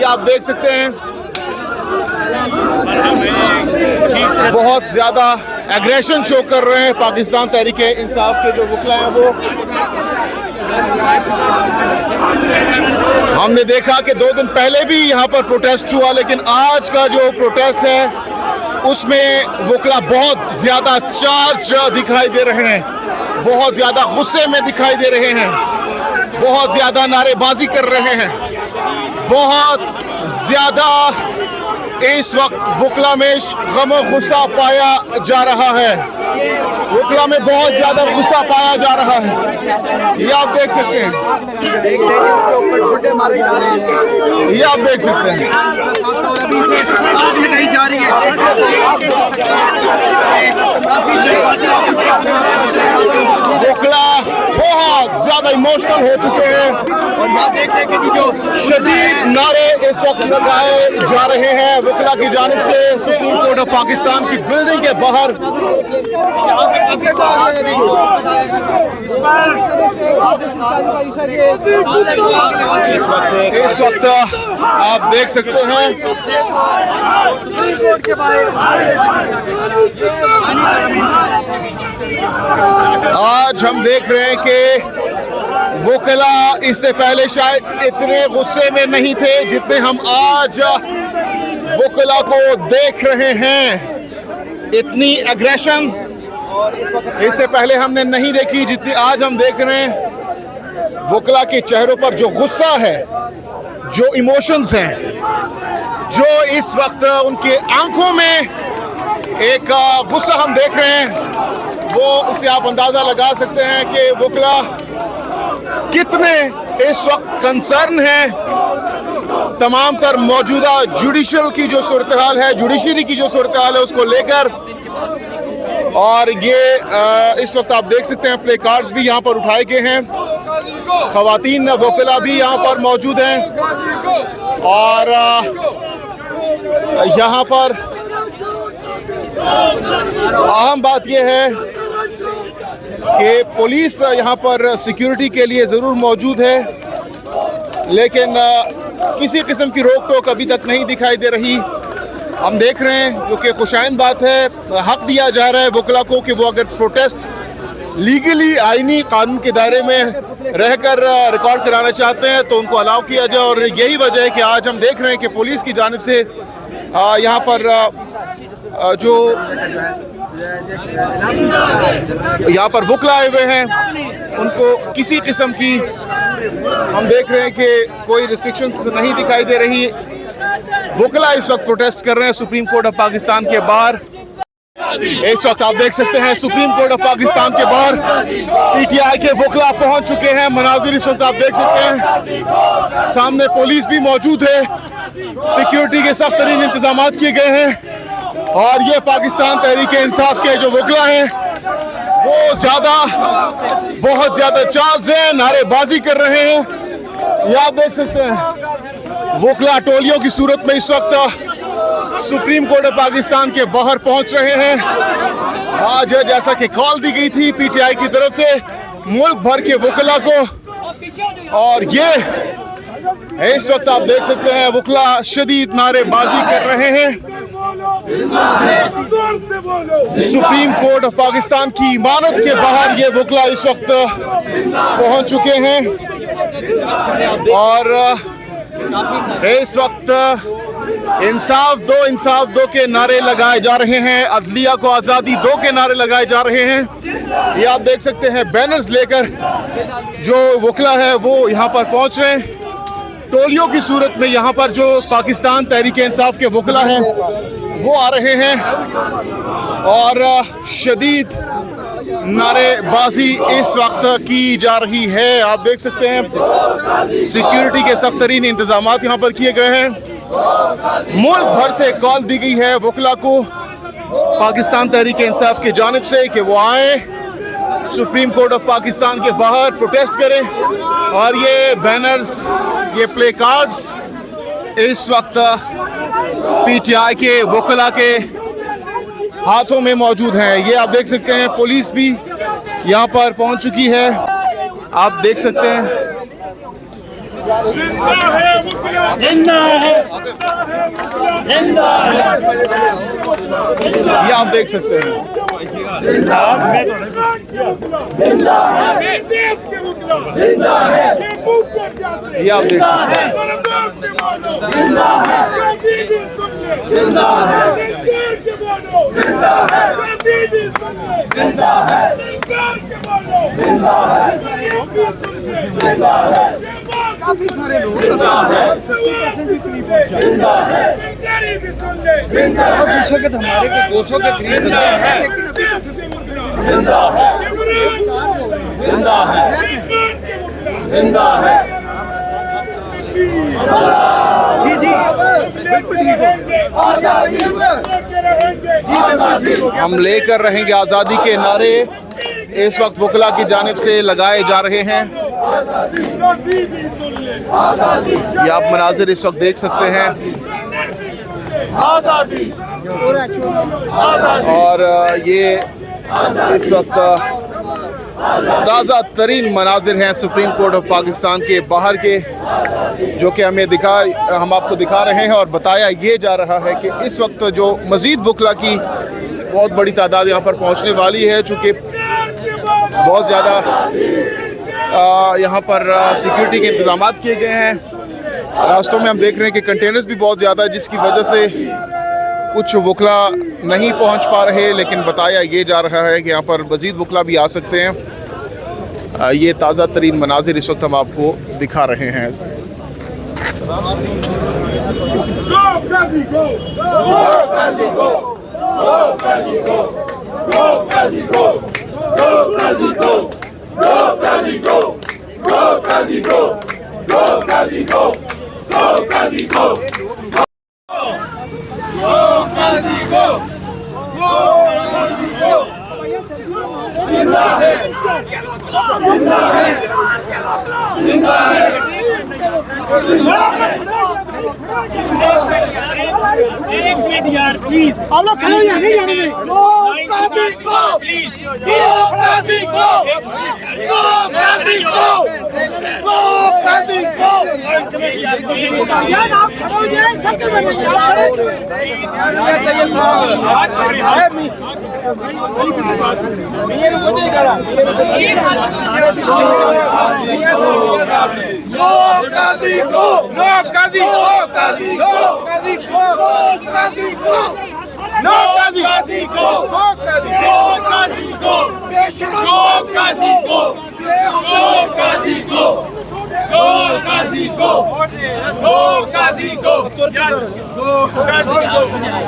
आप देख सकते हैं बहुत ज्यादा एग्रेशन शो कर रहे हैं पाकिस्तान तहरीक इंसाफ के जो वकला हैं वो। हमने देखा कि 2 दिन पहले भी यहाँ पर प्रोटेस्ट हुआ, लेकिन आज का जो प्रोटेस्ट है उसमें वकला बहुत ज्यादा चार्ज दिखाई दे रहे हैं, बहुत ज्यादा गुस्से में दिखाई दे रहे हैं, बहुत ज्यादा नारेबाजी कर रहे हैं, बहुत ज्यादा इस वक्त वकला में गम गुस्सा पाया जा रहा है। वकला में बहुत ज्यादा गुस्सा पाया जा रहा है। ये आप देख सकते हैं, ये आप देख सकते हैं। आग लगाई जा रही है। वकला बहुत ज्यादा इमोशनल हो चुके हैं और यहाँ देखते हैं कि जो शदीद नारे इस वक्त लगाए जा रहे हैं वकला की जानिब से। सुप्रीम कोर्ट ऑफ पाकिस्तान की बिल्डिंग के बाहर इस वक्त आप देख सकते हैं आज हम देख रहे हैं कि वकला इससे पहले शायद इतने गुस्से में नहीं थे जितने हम आज वकला को देख रहे हैं। इतनी एग्रेशन इससे पहले हमने नहीं देखी जितनी आज हम देख रहे हैं। वकला के चेहरों पर जो गुस्सा है, जो इमोशंस हैं, जो इस वक्त उनके आंखों में एक गुस्सा हम देख रहे हैं, वो उससे आप अंदाज़ा लगा सकते हैं कि वकला कितने इस वक्त कंसर्न हैं तमाम तर मौजूदा जुडिशल की जो सूरत हाल है, जुडिशरी की जो सूरत हाल है उसको लेकर। और ये इस वक्त आप देख सकते हैं प्ले कार्ड्स भी यहाँ पर उठाए गए हैं, खवातीन वकला भी यहाँ पर मौजूद हैं और यहाँ पर अहम बात यह है कि पुलिस यहाँ पर सिक्योरिटी के लिए ज़रूर मौजूद है, लेकिन किसी किस्म की रोक टोक अभी तक नहीं दिखाई दे रही। हम देख रहे हैं जो कि खुशाइन बात है, हक दिया जा रहा है वकला को कि वो अगर प्रोटेस्ट लीगली आईनी कानून के दायरे में रहकर रिकॉर्ड कराना चाहते हैं तो उनको अलाउ किया जाए। और यही वजह है कि आज हम देख रहे हैं कि पुलिस की जानिब से यहाँ पर जो यहाँ पर वकला आए हुए हैं उनको किसी किस्म की हम देख रहे हैं कि कोई रिस्ट्रिक्शंस नहीं दिखाई दे रही। वकला इस वक्त प्रोटेस्ट कर रहे हैं सुप्रीम कोर्ट ऑफ पाकिस्तान के बाहर। इस वक्त आप देख सकते हैं सुप्रीम कोर्ट ऑफ पाकिस्तान के बाहर पीटीआई के वकला पहुंच चुके हैं। मनाजिर इस वक्त आप देख सकते हैं, सामने पुलिस भी मौजूद है, सिक्योरिटी के सख्त तरीन इंतजाम किए गए हैं और ये पाकिस्तान तहरीक इंसाफ के जो वकला हैं वो बहुत ज़्यादा चार्ज हैं, नारेबाजी कर रहे हैं। ये आप देख सकते हैं वकला टोलियों की सूरत में इस वक्त सुप्रीम कोर्ट ऑफ पाकिस्तान के बाहर पहुंच रहे हैं। आज जैसा कि कॉल दी गई थी पीटीआई की तरफ से मुल्क भर के वकला को, और ये इस वक्त आप देख सकते हैं वकला शदीद नारेबाजी कर रहे हैं। सुप्रीम कोर्ट ऑफ पाकिस्तान की इमारत के बाहर ये वकला इस वक्त पहुंच चुके हैं और इस वक्त इंसाफ दो के नारे लगाए जा रहे हैं, अदलिया को आज़ादी दो के नारे लगाए जा रहे हैं। ये आप देख सकते हैं बैनर्स लेकर जो वकला है वो यहाँ पर पहुँच रहे हैं टोलियों की सूरत में। यहाँ पर जो पाकिस्तान तहरीक इंसाफ के वकला हैं वो आ रहे हैं और शदीद नारेबाजी इस वक्त की जा रही है। आप देख सकते हैं सिक्योरिटी के सख्त तरीन इंतजाम यहाँ पर किए गए हैं। मुल्क भर से कॉल दी गई है वकला को पाकिस्तान तहरीक इंसाफ की जानिब से कि वो आए सुप्रीम कोर्ट ऑफ पाकिस्तान के बाहर प्रोटेस्ट करें। और ये बैनर्स, ये प्ले कार्ड्स इस वक्त पीटीआई के वकला के हाथों में मौजूद हैं। ये आप देख सकते हैं पुलिस भी यहाँ पर पहुँच चुकी है, आप देख सकते हैं। ये आप देख सकते हैं, ये आप देख सकते हैं। काफी सारे लोग के हमारे के 200 के करीब हम लेकर रहेंगे आज़ादी के नारे इस वक्त वकला की जानिब से लगाए जा रहे हैं। ये आप मनाजिर इस वक्त देख सकते हैं और ये इस वक्त ताज़ा तरीन मनाजिर हैं सुप्रीम कोर्ट ऑफ पाकिस्तान के बाहर के, जो कि हम आपको दिखा रहे हैं। और बताया ये जा रहा है कि इस वक्त जो मज़ीद वकला की बहुत बड़ी तादाद यहाँ पर पहुँचने वाली है, चूँकि बहुत ज़्यादा यहाँ पर सिक्योरिटी के इंतज़ाम किए गए हैं। रास्तों में हम देख रहे हैं कि कंटेनर्स भी बहुत ज़्यादा है, जिसकी वजह से कुछ वकला नहीं पहुँच पा रहे, लेकिन बताया ये जा रहा है कि यहाँ पर मज़ीद वकला भी आ सकते हैं। ये ताज़ा तरीन मनाजिर इस वक्त हम आपको दिखा रहे हैं। आप लोग खड़े हैं, नहीं जाने में। यार आप खड़े हो जाए, सबके बने Go, Kazi, go!